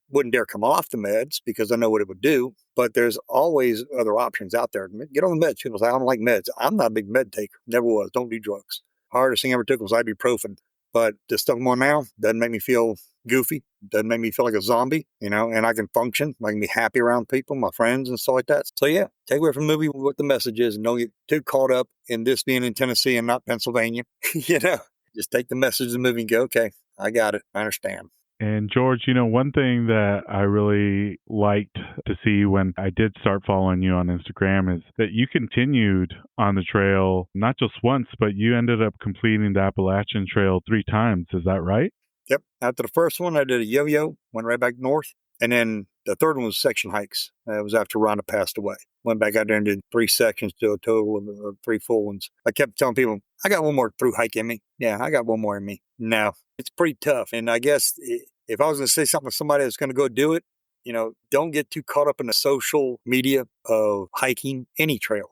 Wouldn't dare come off the meds because I know what it would do, but there's always other options out there. Get on the meds. People say, I don't like meds. I'm not a big med taker. Never was. Don't do drugs. Hardest thing I ever took was ibuprofen. But the stuff I'm on now doesn't make me feel goofy. Doesn't make me feel like a zombie, and I can function. I can be happy around people, my friends and stuff like that. So yeah, take away from the movie what the message is and don't get too caught up in this being in Tennessee and not Pennsylvania. Just take the message of the movie and go, okay, I got it. I understand. And George, one thing that I really liked to see when I did start following you on Instagram is that you continued on the trail, not just once, but you ended up completing the Appalachian Trail 3 times. Is that right? Yep. After the first one, I did a yo-yo, went right back north. And then the third one was section hikes. It was after Rhonda passed away. Went back out there and did 3 sections to a total of 3 full ones. I kept telling people, I got one more through hike in me. Yeah, I got one more in me. No, it's pretty tough. And I guess if I was going to say something to somebody that's going to go do it, don't get too caught up in the social media of hiking any trail.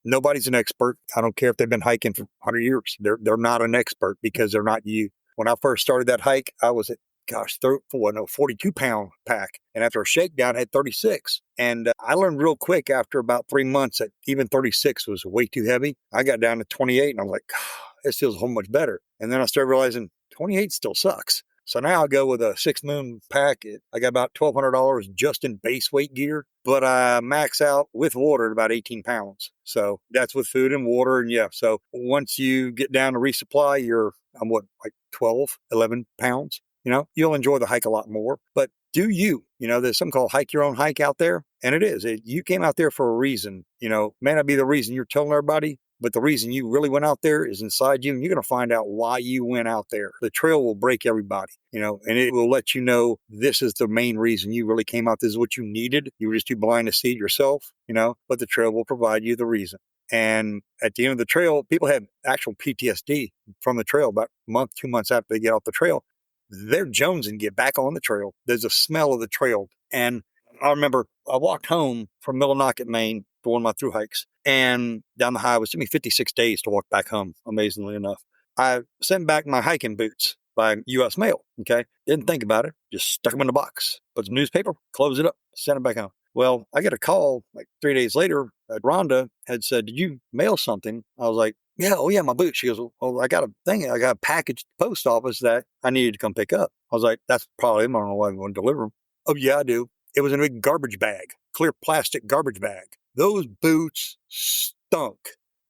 Nobody's an expert. I don't care if they've been hiking for 100 years. They're not an expert because they're not you. When I first started that hike, I was at 42-pound pack. And after a shakedown, I had 36. And I learned real quick after about 3 months that even 36 was way too heavy. I got down to 28 and I was like, this feels a whole much better. And then I started realizing 28 still sucks. So now I go with a 6 Moon pack. I got about $1,200 just in base weight gear, but I max out with water at about 18 pounds. So that's with food and water. And yeah, so once you get down to resupply, I'm like 12, 11 pounds. You'll enjoy the hike a lot more, but do you? There's something called hike your own hike out there. And it is. You came out there for a reason. May not be the reason you're telling everybody, but the reason you really went out there is inside you, and you're going to find out why you went out there. The trail will break everybody, and it will let you know this is the main reason you really came out. This is what you needed. You were just too blind to see it yourself, but the trail will provide you the reason. And at the end of the trail, people have actual PTSD from the trail about a month, 2 months after they get off the trail. They're jonesing to get back on the trail. There's a smell of the trail. And I remember I walked home from Millinocket, Maine for one of my through hikes, and down the highway. It took me 56 days to walk back home, amazingly enough. I sent back my hiking boots by U.S. mail, okay? Didn't think about it. Just stuck them in the box. Put some newspaper, closed it up, sent it back home. Well, I get a call like 3 days later. Rhonda had said, did you mail something? I was like, yeah, my boots. She goes, well, I got a package at the post office that I needed to come pick up. I was like, that's probably him. I don't know why I'm going to deliver them. Oh, yeah, I do. It was in a big garbage bag, clear plastic garbage bag. Those boots stunk.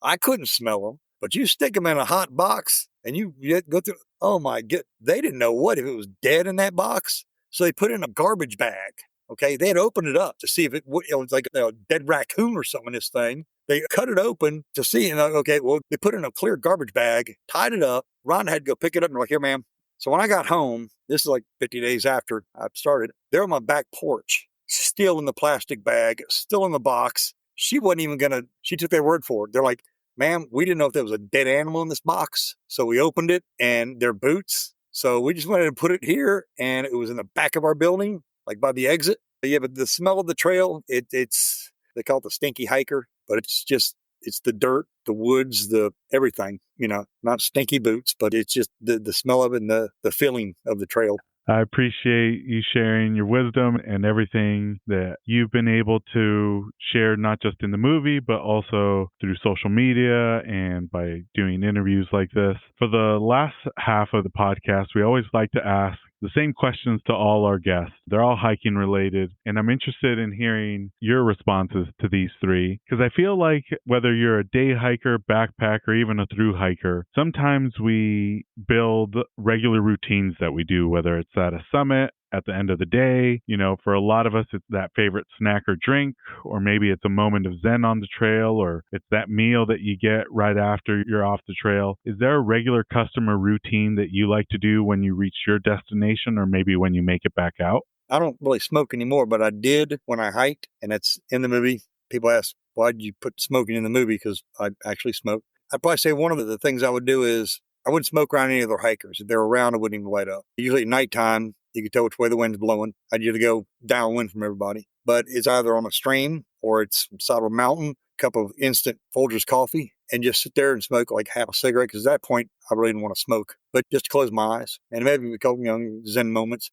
I couldn't smell them, but you stick them in a hot box and you go through. Oh my God. They didn't know if it was dead in that box. So they put it in a garbage bag. Okay. They had opened it up to see if it was like a dead raccoon or something in this thing. They cut it open to see, and okay, well, they put it in a clear garbage bag, tied it up. Ron had to go pick it up and they're like, here, ma'am. So when I got home, this is like 50 days after I started, they're on my back porch, still in the plastic bag, still in the box. She wasn't even she took their word for it. They're like, ma'am, we didn't know if there was a dead animal in this box. So we opened it and they're boots. So we just went ahead and put it here, and it was in the back of our building, like by the exit. But yeah, but the smell of the trail, it's, they call it the stinky hiker, but it's the dirt, the woods, the everything, not stinky boots, but it's just the smell of it and the feeling of the trail. I appreciate you sharing your wisdom and everything that you've been able to share, not just in the movie, but also through social media and by doing interviews like this. For the last half of the podcast, we always like to ask the same questions to all our guests. They're all hiking related, and I'm interested in hearing your responses to these 3, because I feel like whether you're a day hiker, backpacker, or even a through hiker, sometimes we build regular routines that we do, whether it's at a summit, at the end of the day. For a lot of us, it's that favorite snack or drink, or maybe it's a moment of zen on the trail, or it's that meal that you get right after you're off the trail. Is there a regular customer routine that you like to do when you reach your destination, or maybe when you make it back out? I don't really smoke anymore, but I did when I hiked, and it's in the movie. People ask, why did you put smoking in the movie? Because I actually smoke. I'd probably say one of the things I would do is I wouldn't smoke around any other hikers. If they're around, I wouldn't even light up. Usually at nighttime, you can tell which way the wind's blowing. I'd usually go downwind from everybody. But it's either on a stream or it's side of a mountain, cup of instant Folgers coffee, and just sit there and smoke like half a cigarette. Because at that point, I really didn't want to smoke. But just to close my eyes and maybe a couple, Zen moments,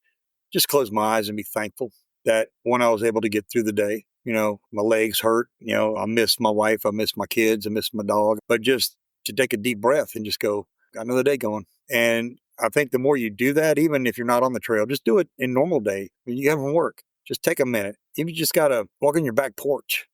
just close my eyes and be thankful that when I was able to get through the day, my legs hurt, I miss my wife, I miss my kids, I miss my dog, but just to take a deep breath and just go, got another day going. And I think the more you do that, even if you're not on the trail, just do it in normal day when you have from work. Just take a minute. If you just got to walk on your back porch,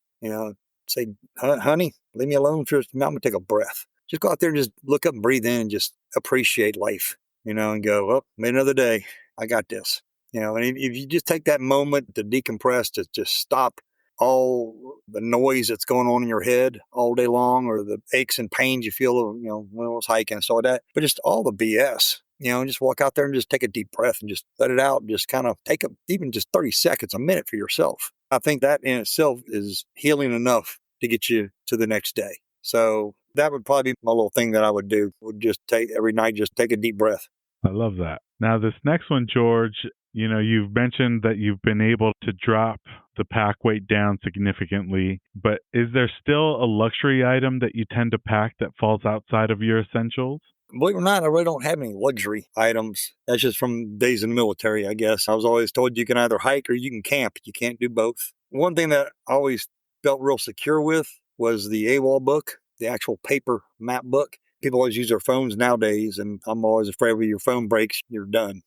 say, honey, leave me alone for just a minute. I'm going to take a breath. Just go out there and just look up and breathe in and just appreciate life, and go, well, made another day. I got this. And if you just take that moment to decompress, to just stop all the noise that's going on in your head all day long, or the aches and pains you feel, when I was hiking and stuff like that, but just all the BS, just walk out there and just take a deep breath and just let it out. Just kind of take even just 30 seconds, a minute for yourself. I think that in itself is healing enough to get you to the next day. So that would probably be my little thing that I would do, would just every night, just take a deep breath. I love that. Now, this next one, George, you've mentioned that you've been able to drop the pack weight down significantly, but is there still a luxury item that you tend to pack that falls outside of your essentials? Believe it or not, I really don't have any luxury items. That's just from days in the military, I guess. I was always told you can either hike or you can camp. You can't do both. One thing that I always felt real secure with was the AWOL book, the actual paper map book. People always use their phones nowadays, and I'm always afraid when your phone breaks, you're done,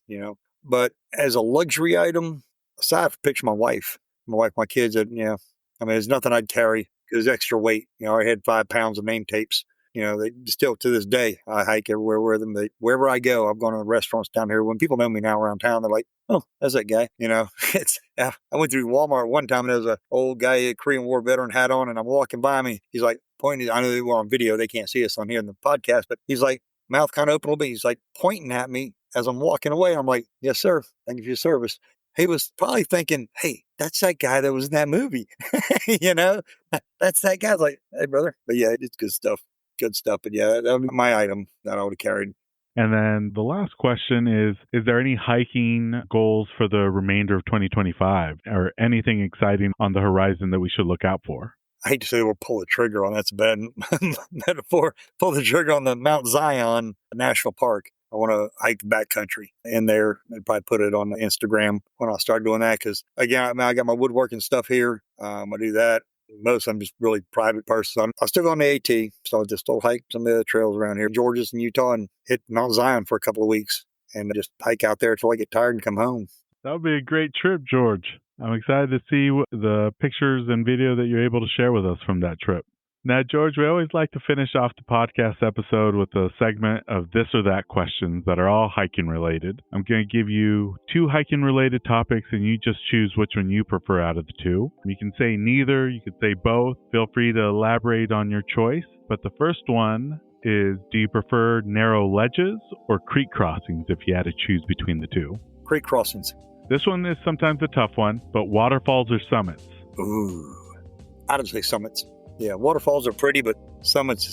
But as a luxury item, aside from picture my wife, my kids, there's nothing I'd carry because extra weight. I had 5 pounds of name tapes. They still to this day, I hike everywhere with them. Wherever I go, I've gone to restaurants down here. When people know me now around town, they're like, oh, that's that guy. I went through Walmart one time and there was an old guy, a Korean War veteran hat on, and I'm walking by me. He's like pointing. I know they were on video. They can't see us on here in the podcast, but he's like, mouth kind of open a little bit. He's like pointing at me as I'm walking away. I'm like, yes, sir. Thank you for your service. He was probably thinking, hey, that's that guy that was in that movie. That's that guy. I was like, hey, brother. But yeah, it's good stuff. But yeah, that would be my item that I would have carried. And then the last question is there any hiking goals for the remainder of 2025 or anything exciting on the horizon that we should look out for? I hate to say we'll pull the trigger on, that's a bad metaphor, pull the trigger on the Mount Zion National Park. I want to hike the backcountry in there. I'd probably put it on the Instagram when I start doing that. Because again, I got my woodworking stuff here. I do that. Most I'm just really private person. I still go on the AT, so I just still hike some of the other trails around here, Georgia and Utah, and hit Mount Zion for a couple of weeks and just hike out there until I get tired and come home. That would be a great trip, George. I'm excited to see the pictures and video that you're able to share with us from that trip. Now, George, we always like to finish off the podcast episode with a segment of this or that questions that are all hiking related. I'm going to give you 2 hiking related topics and you just choose which one you prefer out of the 2. You can say neither, you could say both. Feel free to elaborate on your choice. But the first one is, do you prefer narrow ledges or creek crossings if you had to choose between the 2? Creek crossings. This one is sometimes a tough one, but waterfalls or summits? Ooh, I'd say summits. Yeah, waterfalls are pretty, but summits,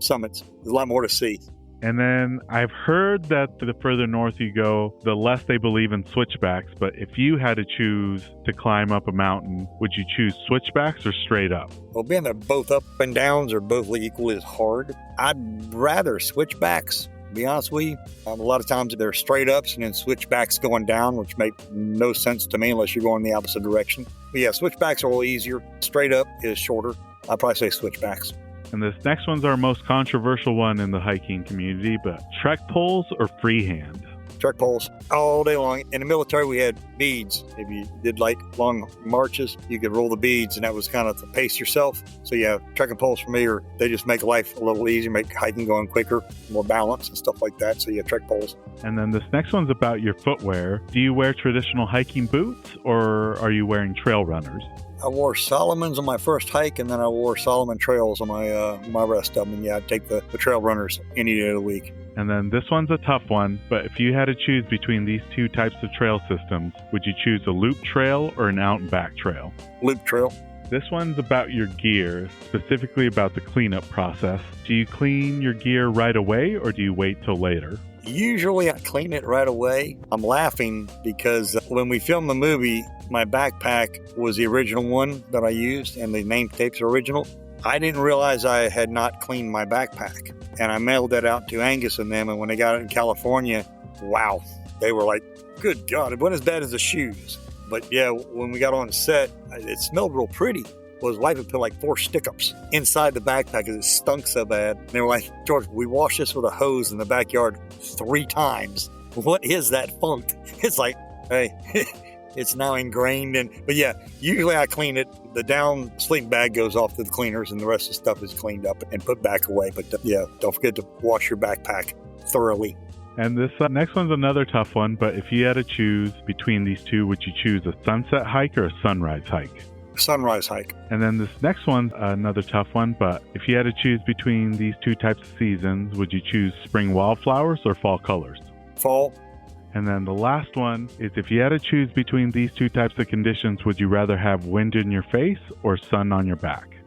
summits. There's a lot more to see. And then I've heard that the further north you go, the less they believe in switchbacks. But if you had to choose to climb up a mountain, would you choose switchbacks or straight up? Well, being they're both up and downs or both equally as hard, I'd rather switchbacks. To be honest with you, a lot of times they're straight ups and then switchbacks going down, which make no sense to me unless you're going the opposite direction. But yeah, switchbacks are a little easier. Straight up is shorter. I'd probably say switchbacks. And this next one's our most controversial one in the hiking community, but trek poles or freehand? Trek poles all day long. In the military, we had beads. If you did like long marches, you could roll the beads, and that was kind of to pace yourself. So yeah, trekking poles for me, they just make life a little easier, make hiking going quicker, more balance and stuff like that. So yeah, trek poles. And then this next one's about your footwear. Do you wear traditional hiking boots, or are you wearing trail runners? I wore Solomon's on my first hike, and then I wore Solomon Trails on my rest of them. And yeah, I'd take the trail runners any day of the week. And then this one's a tough one, but if you had to choose between these 2 types of trail systems, would you choose a loop trail or an out and back trail? Loop trail. This one's about your gear, specifically about the cleanup process. Do you clean your gear right away or do you wait till later? Usually I clean it right away. I'm laughing because when we filmed the movie, my backpack was the original one that I used and the name tapes are original. I didn't realize I had not cleaned my backpack. And I mailed that out to Angus and them. And when they got it in California, wow, they were like, good God, it wasn't as bad as the shoes. But yeah, when we got on set, it smelled real pretty. Well, his wife had put like 4 stick-ups inside the backpack because it stunk so bad. And they were like, George, we washed this with a hose in the backyard 3 times. What is that funk? It's like, hey, it's now ingrained. But yeah, usually I clean it. The down sleeping bag goes off to the cleaners and the rest of the stuff is cleaned up and put back away. But yeah, don't forget to wash your backpack thoroughly. And this next one's another tough one, but if you had to choose between these two, would you choose a sunset hike or a sunrise hike? Sunrise hike. And then this next one's another tough one, but if you had to choose between these 2 types of seasons, would you choose spring wildflowers or fall colors? Fall. And then the last one is if you had to choose between these 2 types of conditions, would you rather have wind in your face or sun on your back?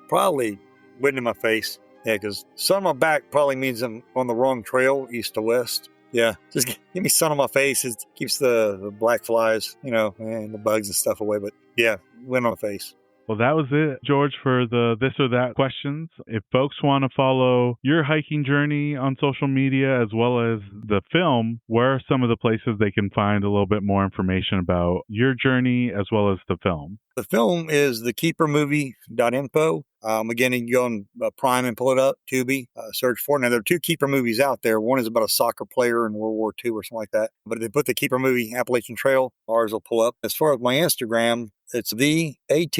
Probably wind in my face. Yeah, because sun on my back probably means I'm on the wrong trail, east to west. Yeah, just give me sun on my face. It keeps the black flies, and the bugs and stuff away. But yeah, wind on the face. Well, that was it, George, for the this or that questions. If folks want to follow your hiking journey on social media as well as the film, where are some of the places they can find a little bit more information about your journey as well as the film? The film is thekeepermovie.info. Again, you can go on Prime and pull it up, Tubi, search for it. Now, there are 2 Keeper movies out there. One is about a soccer player in World War II or something like that. But if they put the Keeper movie, Appalachian Trail, ours will pull up. As far as my Instagram, it's the AT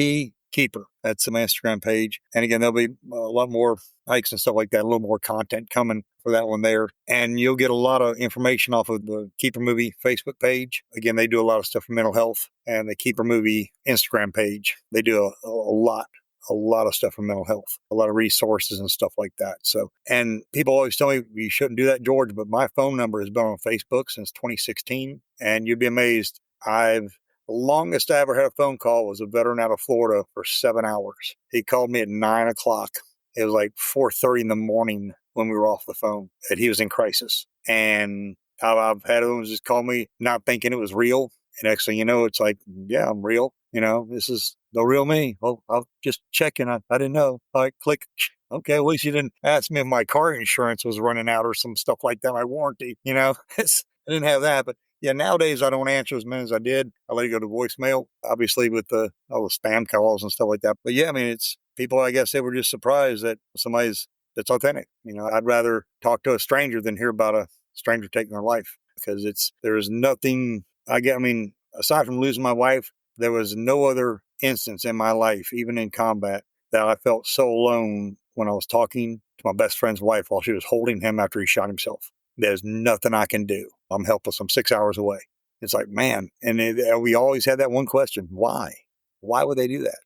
Keeper. That's my Instagram page. And again, there'll be a lot more hikes and stuff like that, a little more content coming for that one there. And you'll get a lot of information off of the Keeper Movie Facebook page. Again, they do a lot of stuff for mental health. And the Keeper Movie Instagram page, they do a lot of stuff for mental health, a lot of resources and stuff like that. So, and people always tell me you shouldn't do that, George, but my phone number has been on Facebook since 2016. And you'd be amazed. The longest I ever had a phone call was a veteran out of Florida for 7 hours. He called me at 9 o'clock. It was like 4:30 in the morning when we were off the phone, and he was in crisis. And I've had others just call me not thinking it was real. And actually, it's like, yeah, I'm real. This is the real me. Well, I'll just checking. I didn't know. I click. Okay, at least you didn't ask me if my car insurance was running out or some stuff like that. My warranty, I didn't have that, but yeah, nowadays I don't answer as many as I did. I let it go to voicemail, obviously with all the spam calls and stuff like that. But yeah, I mean, it's people, I guess they were just surprised that that's authentic. I'd rather talk to a stranger than hear about a stranger taking their life because there is nothing, aside from losing my wife, there was no other instance in my life, even in combat, that I felt so alone when I was talking to my best friend's wife while she was holding him after he shot himself. There's nothing I can do. I'm helpless. I'm 6 hours away. It's like, man. And we always had that one question. Why? Why would they do that?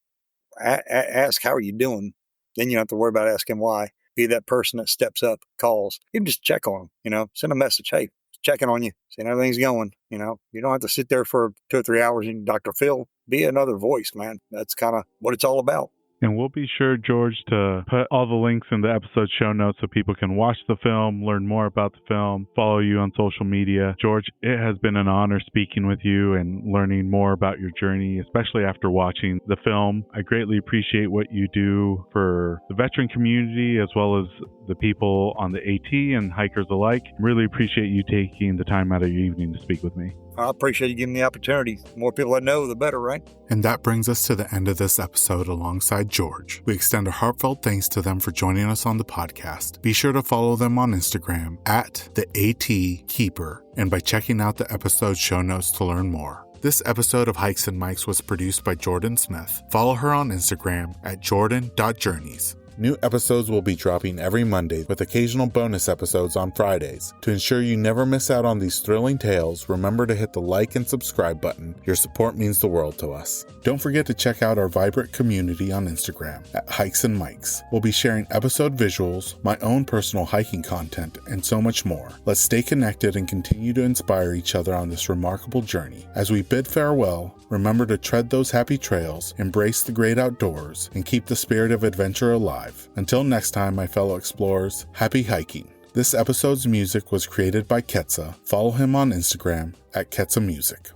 Ask, how are you doing? Then you don't have to worry about asking why. Be that person that steps up, calls. Even just check on them, send a message. Hey, checking on you, seeing how everything's going. You don't have to sit there for 2 or 3 hours and Dr. Phil. Be another voice, man. That's kind of what it's all about. And we'll be sure, George, to put all the links in the episode show notes so people can watch the film, learn more about the film, follow you on social media. George, it has been an honor speaking with you and learning more about your journey, especially after watching the film. I greatly appreciate what you do for the veteran community as well as the people on the AT and hikers alike. Really appreciate you taking the time out of your evening to speak with me. I appreciate you giving me the opportunity. The more people I know, the better, right? And that brings us to the end of this episode alongside George. We extend a heartfelt thanks to them for joining us on the podcast. Be sure to follow them on Instagram at the AT Keeper and by checking out the episode show notes to learn more. This episode of Hikes and Mics was produced by Jordan Smith. Follow her on Instagram at jordan.journeys. New episodes will be dropping every Monday with occasional bonus episodes on Fridays. To ensure you never miss out on these thrilling tales, remember to hit the like and subscribe button. Your support means the world to us. Don't forget to check out our vibrant community on Instagram at Hikes and Mics. We'll be sharing episode visuals, my own personal hiking content, and so much more. Let's stay connected and continue to inspire each other on this remarkable journey. As we bid farewell, remember to tread those happy trails, embrace the great outdoors, and keep the spirit of adventure alive. Until next time, my fellow explorers, happy hiking. This episode's music was created by Ketsa. Follow him on Instagram at Ketsa Music.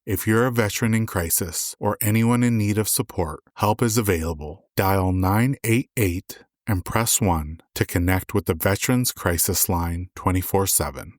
If you're a veteran in crisis or anyone in need of support, help is available. Dial 988 and press 1 to connect with the Veterans Crisis Line 24/7.